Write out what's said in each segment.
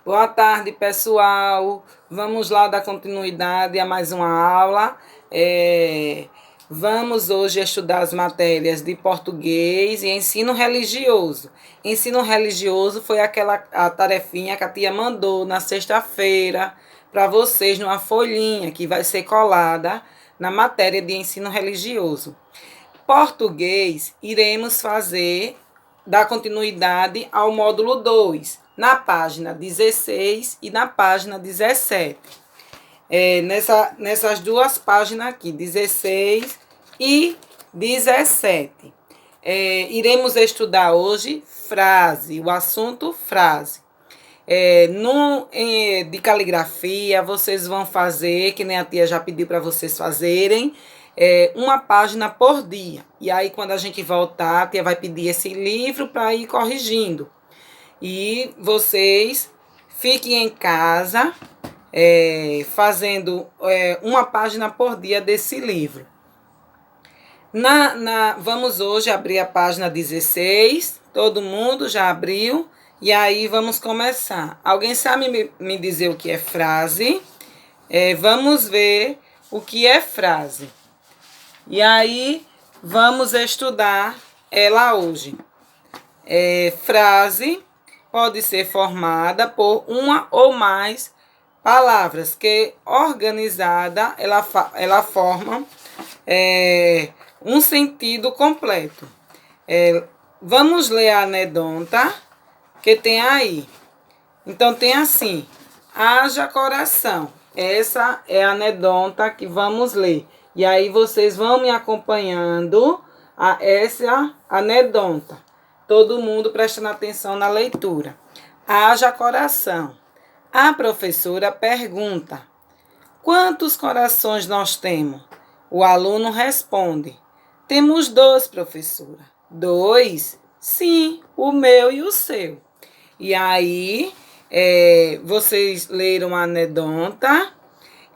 Boa tarde, pessoal. Vamos lá dar continuidade a mais uma aula. Vamos hoje estudar as matérias de português e ensino religioso. Ensino religioso foi a tarefinha que a tia mandou na sexta-feira para vocês numa folhinha que vai ser colada na matéria de ensino religioso. Português, iremos dar continuidade ao módulo 2 na página 16 e na página 17. Nessas duas páginas aqui, 16 e 17. Iremos estudar hoje frase, o assunto frase. De caligrafia, vocês vão fazer, que nem a tia já pediu para vocês fazerem, uma página por dia. E aí, quando a gente voltar, a tia vai pedir esse livro para ir corrigindo. E vocês fiquem em casa fazendo uma página por dia desse livro. Vamos hoje abrir a página 16. Todo mundo já abriu. E aí vamos começar. Alguém sabe me dizer o que é frase? Vamos ver o que é frase. E aí vamos estudar ela hoje. Frase pode ser formada por uma ou mais palavras que, organizada, ela forma um sentido completo. Vamos ler a anedota que tem aí. Então, tem assim: haja coração. Essa é a anedota que vamos ler. E aí, vocês vão me acompanhando a essa anedota. Todo mundo prestando atenção na leitura. Haja coração. A professora pergunta: quantos corações nós temos? O aluno responde: temos 2, professora. 2? Sim, o meu e o seu. E aí, vocês leram a anedota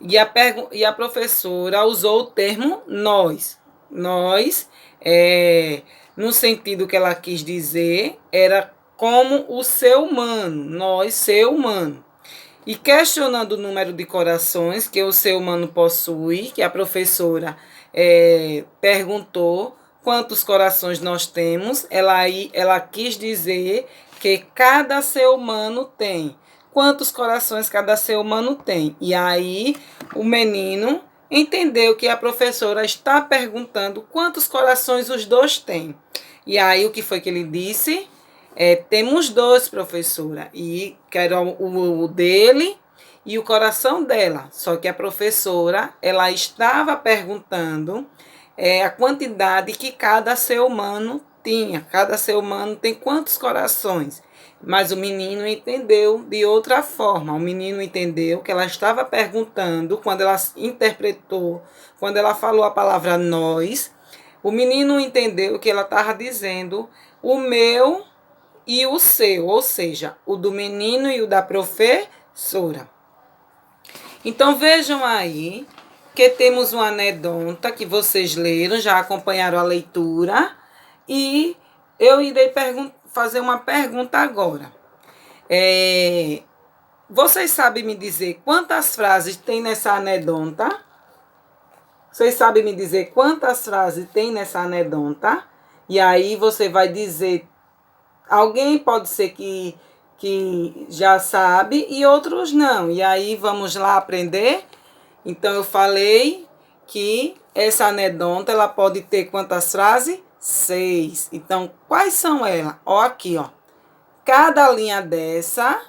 e a professora usou o termo nós. Nós, no sentido que ela quis dizer, era como o ser humano, nós, ser humano. E questionando o número de corações que o ser humano possui, que a professora perguntou quantos corações nós temos, ela quis dizer que cada ser humano tem. Quantos corações cada ser humano tem? E aí o menino entendeu que a professora está perguntando quantos corações os dois têm. E aí o que foi que ele disse? Temos 2, professora. E que era o dele e o coração dela. Só que a professora, ela estava perguntando a quantidade que cada ser humano tinha. Cada ser humano tem quantos corações? Mas o menino entendeu de outra forma. O menino entendeu que ela estava perguntando, quando ela interpretou, quando ela falou a palavra nós, o menino entendeu que ela estava dizendo o meu e o seu, ou seja, o do menino e o da professora. Então, vejam aí que temos uma anedota que vocês leram, já acompanharam a leitura, e eu irei fazer uma pergunta agora. Vocês sabem me dizer quantas frases tem nessa anedota? Vocês sabem me dizer quantas frases tem nessa anedota? E aí você vai dizer. Alguém pode ser que já sabe e outros não. E aí vamos lá aprender? Então eu falei que essa anedota ela pode ter quantas frases? 6. Então quais são elas? Ó aqui, ó. Cada linha dessa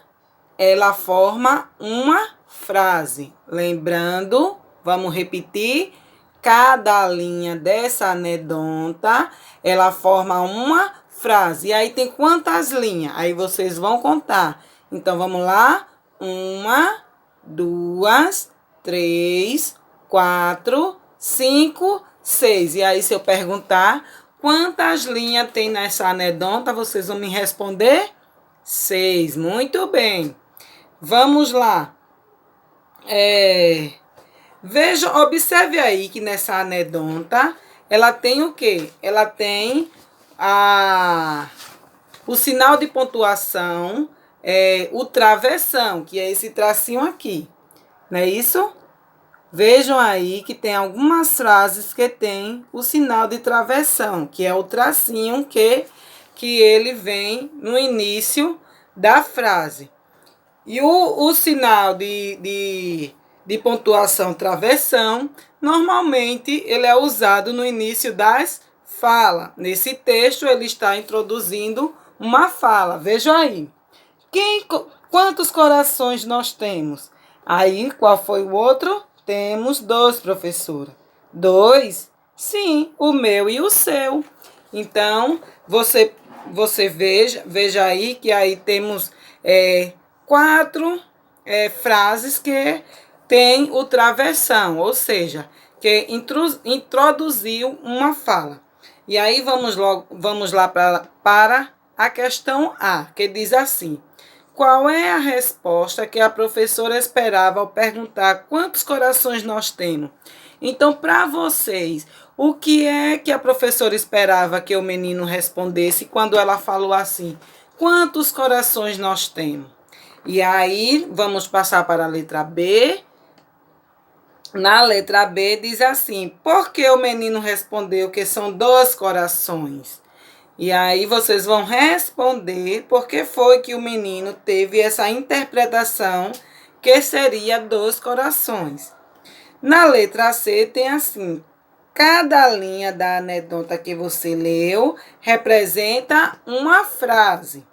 ela forma uma frase. Lembrando, vamos repetir. Cada linha dessa anedota ela forma uma frase. E aí tem quantas linhas? Aí vocês vão contar. Então vamos lá. 1, 2, 3, 4, 5, 6. E aí se eu perguntar quantas linhas tem nessa anedota, vocês vão me responder 6. Muito bem. Vamos lá. Veja, observe aí que nessa anedota ela tem o quê? Ela tem o sinal de pontuação o travessão, que é esse tracinho aqui. Não é isso? Vejam aí que tem algumas frases que tem o sinal de travessão, que é o tracinho que ele vem no início da frase. E o sinal de pontuação travessão, normalmente ele é usado no início das falas. Nesse texto ele está introduzindo uma fala. Vejam aí. Quantos corações nós temos? Aí, qual foi o outro? Temos 2, professora. 2? Sim, o meu e o seu. Então, você veja aí que aí temos 4 frases que tem o travessão, ou seja, que introduziu uma fala. E aí vamos lá para a questão A, que diz assim: qual é a resposta que a professora esperava ao perguntar quantos corações nós temos? Então, para vocês, o que é que a professora esperava que o menino respondesse quando ela falou assim: quantos corações nós temos? E aí, vamos passar para a letra B. Na letra B diz assim: por que o menino respondeu que são 2 corações? E aí vocês vão responder por que foi que o menino teve essa interpretação que seria 2 corações. Na letra C tem assim: cada linha da anedota que você leu representa uma frase.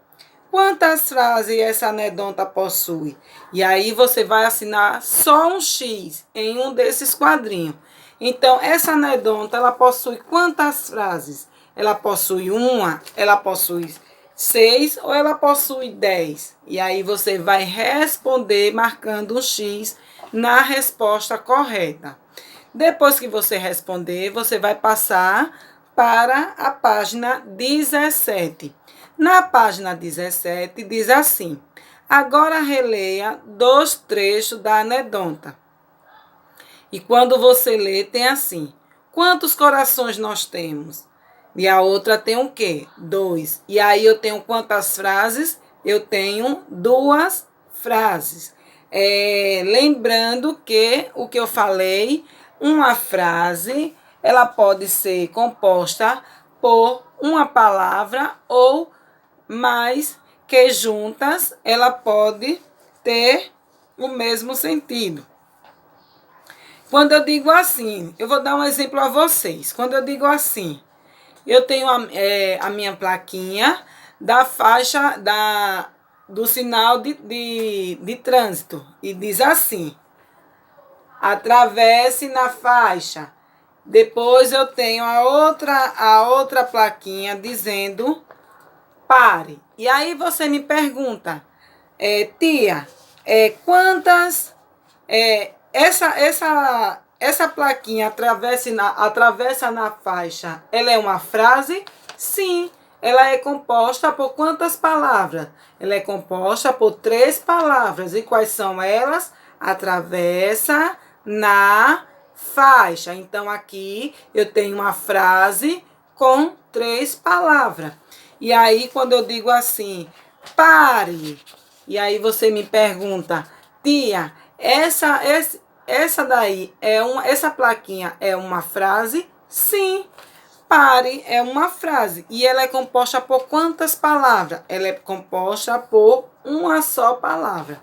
Quantas frases essa anedota possui? E aí você vai assinar só um X em um desses quadrinhos. Então, essa anedota, ela possui quantas frases? Ela possui uma, ela possui 6 ou ela possui 10? E aí você vai responder marcando um X na resposta correta. Depois que você responder, você vai passar para a página 17. Na página 17 diz assim: agora releia 2 trechos da anedota. E quando você lê, tem assim: quantos corações nós temos? E a outra tem o quê? 2. E aí eu tenho quantas frases? Eu tenho 2 frases. Lembrando que o que eu falei, uma frase, ela pode ser composta por uma palavra ou mais, que juntas ela pode ter o mesmo sentido. Quando eu digo assim, eu vou dar um exemplo a vocês. Quando eu digo assim, eu tenho a minha plaquinha da faixa do sinal de trânsito e diz assim: atravesse na faixa. Depois eu tenho a outra plaquinha dizendo pare. E aí você me pergunta: tia, quantas essa plaquinha atravessa na faixa, ela é uma frase? Sim. Ela é composta por quantas palavras? Ela é composta por 3 palavras. E quais são elas? Atravessa na faixa. Então, aqui eu tenho uma frase com 3 palavras. E aí, quando eu digo assim, pare, e aí você me pergunta: tia, essa daí essa plaquinha é uma frase? Sim. Pare é uma frase. E ela é composta por quantas palavras? Ela é composta por uma só palavra.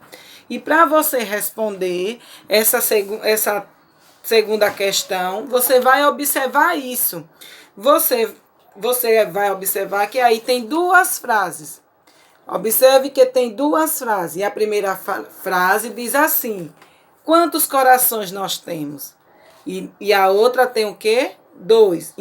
E para você responder essa segunda questão, você vai observar isso. Você vai observar que aí tem 2 frases. Observe que tem 2 frases. E a primeira frase diz assim: quantos corações nós temos? E a outra tem o quê? 2.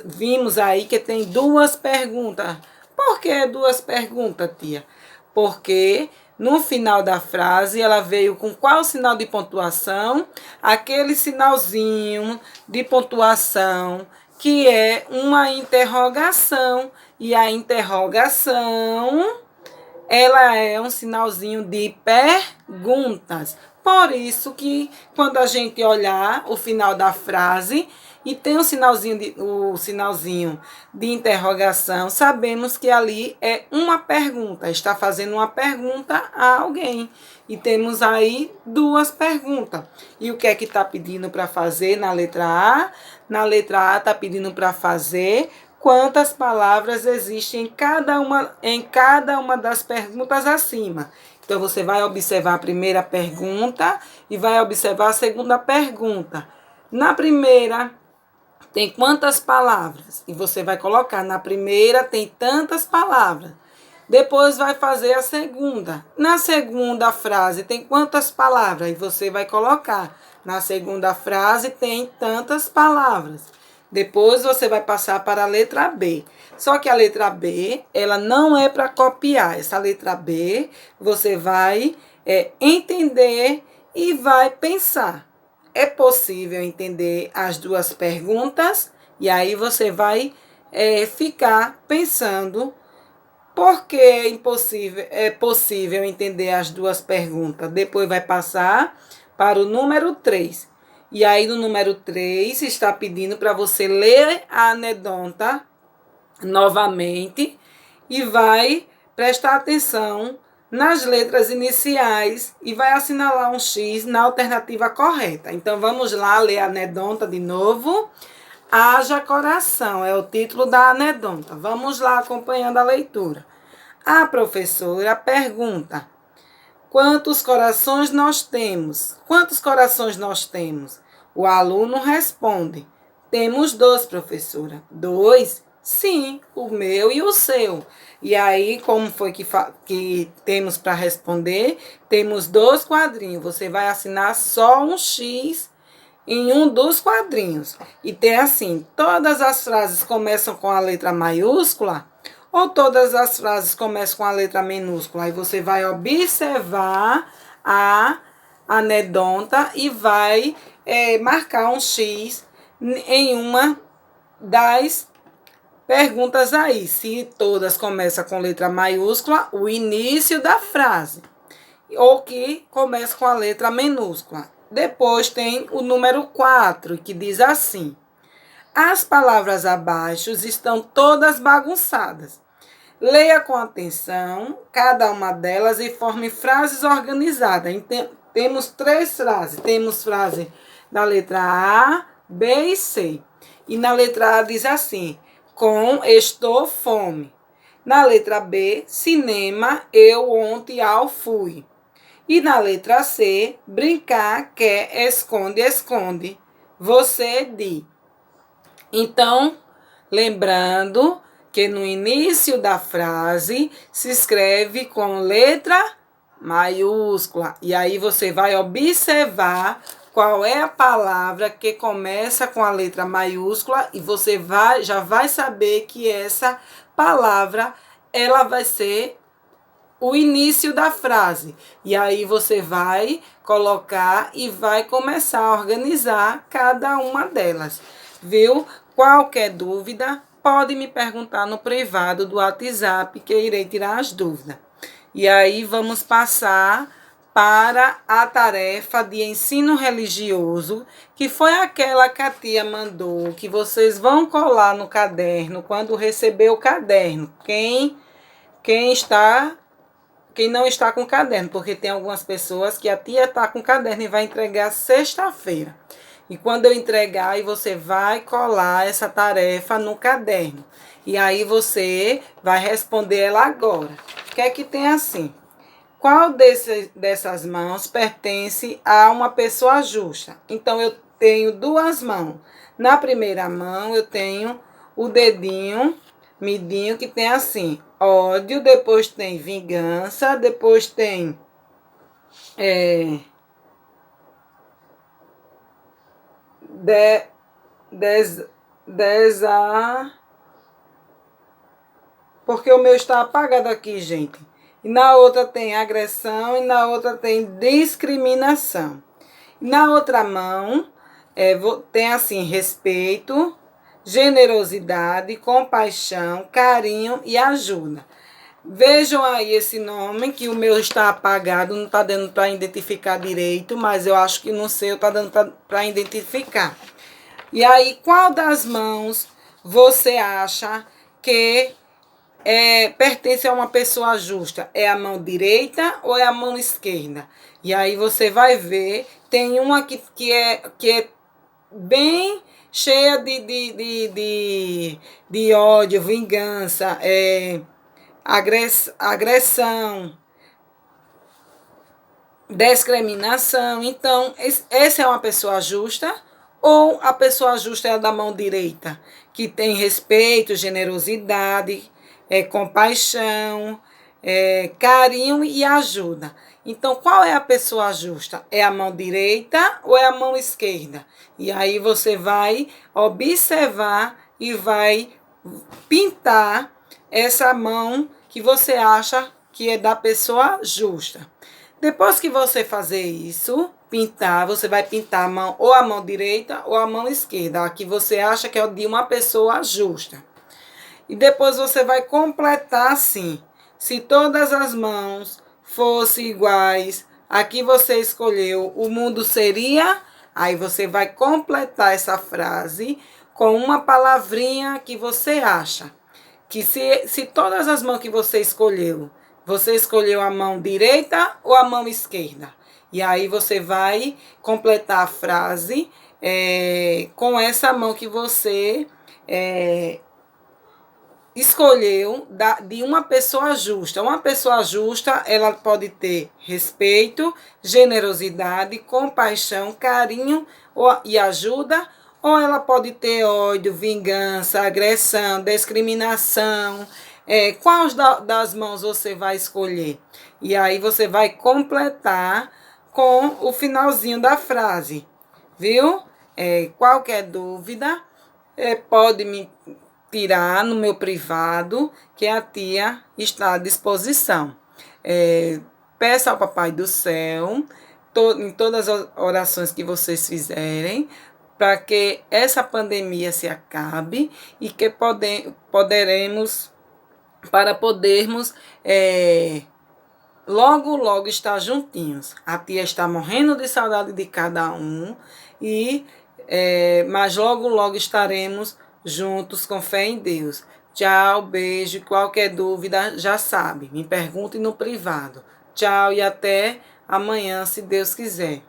Vimos aí que tem 2 perguntas. Por que 2 perguntas, tia? Porque no final da frase ela veio com qual sinal de pontuação? Aquele sinalzinho de pontuação que é uma interrogação. E a interrogação, ela é um sinalzinho de perguntas. Por isso que quando a gente olhar o final da frase, e tem o sinalzinho de interrogação, sabemos que ali é uma pergunta, está fazendo uma pergunta a alguém. E temos aí duas perguntas. E o que é que está pedindo para fazer na letra A? Na letra A está pedindo para fazer quantas palavras existem em cada uma das perguntas acima. Então, você vai observar a primeira pergunta e vai observar a segunda pergunta. Na primeira, tem quantas palavras? E você vai colocar, na primeira tem tantas palavras. Depois vai fazer a segunda. Na segunda frase tem quantas palavras? E você vai colocar, na segunda frase tem tantas palavras. Depois você vai passar para a letra B. Só que a letra B, ela não é para copiar. Essa letra B, você vai entender e vai pensar. É possível entender as duas perguntas? E aí você vai ficar pensando por que é possível entender as duas perguntas. Depois vai passar para o número 3. E aí no número 3 está pedindo para você ler a anedota novamente e vai prestar atenção nas letras iniciais e vai assinalar um X na alternativa correta. Então vamos lá ler a anedota de novo. Haja coração é o título da anedota. Vamos lá acompanhando a leitura. A professora pergunta: quantos corações nós temos? Quantos corações nós temos? O aluno responde: temos 2, professora. 2? Sim, o meu e o seu. E aí, como foi que temos para responder? Temos 2 quadrinhos. Você vai assinar só um X em um dos quadrinhos. E tem assim, todas as frases começam com a letra maiúscula ou todas as frases começam com a letra minúscula. Aí você vai observar a anedota e vai marcar um X em uma das perguntas aí. Se todas começam com letra maiúscula, o início da frase. Ou que começa com a letra minúscula. Depois tem o número 4, que diz assim: as palavras abaixo estão todas bagunçadas. Leia com atenção cada uma delas e forme frases organizadas. Temos 3 frases. Temos frase da letra A, B e C. E na letra A diz assim: com estou fome. Na letra B, cinema, eu ontem ao fui. E na letra C, brincar, quer, esconde, esconde. Você diz. Então, lembrando que no início da frase se escreve com letra maiúscula. E aí você vai observar qual é a palavra que começa com a letra maiúscula e você já vai saber que essa palavra ela vai ser o início da frase. E aí você vai colocar e vai começar a organizar cada uma delas. Viu? Qualquer dúvida, pode me perguntar no privado do WhatsApp que eu irei tirar as dúvidas. E aí vamos passar para a tarefa de ensino religioso, que foi aquela que a tia mandou, que vocês vão colar no caderno quando receber o caderno. Quem não está com caderno, porque tem algumas pessoas que a tia está com caderno e vai entregar sexta-feira. E quando eu entregar, aí você vai colar essa tarefa no caderno. E aí você vai responder ela agora. O que é que tem assim? Qual dessas mãos pertence a uma pessoa justa? Então, eu tenho 2 mãos. Na primeira mão, eu tenho o dedinho midinho que tem assim, ódio, depois tem vingança, depois tem porque o meu está apagado aqui, gente. E na outra tem agressão e na outra tem discriminação. Na outra mão tem assim, respeito, generosidade, compaixão, carinho e ajuda. Vejam aí esse nome, que o meu está apagado, não está dando para identificar direito, mas eu acho que no seu está dando para identificar. E aí, qual das mãos você acha que pertence a uma pessoa justa? É a mão direita ou é a mão esquerda? E aí você vai ver, tem uma que é bem cheia de ódio, vingança, agressão, discriminação. Então, essa é uma pessoa justa, ou a pessoa justa é a da mão direita, que tem respeito, generosidade, compaixão, carinho e ajuda. Então, qual é a pessoa justa? É a mão direita ou é a mão esquerda? E aí você vai observar e vai pintar essa mão que você acha que é da pessoa justa. Depois que você fazer isso, pintar, você vai pintar a mão, ou a mão direita ou a mão esquerda, a que você acha que é de uma pessoa justa. E depois você vai completar assim. Se todas as mãos fossem iguais, a que você escolheu, o mundo seria. Aí você vai completar essa frase com uma palavrinha que você acha. Que se todas as mãos que você escolheu a mão direita ou a mão esquerda. E aí você vai completar a frase com essa mão que você escolheu de uma pessoa justa. Uma pessoa justa, ela pode ter respeito, generosidade, compaixão, carinho e ajuda, ou ela pode ter ódio, vingança, agressão, discriminação. Qual das mãos você vai escolher? E aí você vai completar com o finalzinho da frase, viu? Qualquer dúvida, pode me tirar no meu privado, que a tia está à disposição. Peça ao Papai do Céu, em todas as orações que vocês fizerem, para que essa pandemia se acabe e que poderemos logo, logo estar juntinhos. A tia está morrendo de saudade de cada um, mas logo, logo estaremos juntos com fé em Deus. Tchau, beijo. Qualquer dúvida, já sabe, me pergunte no privado. Tchau e até amanhã, se Deus quiser.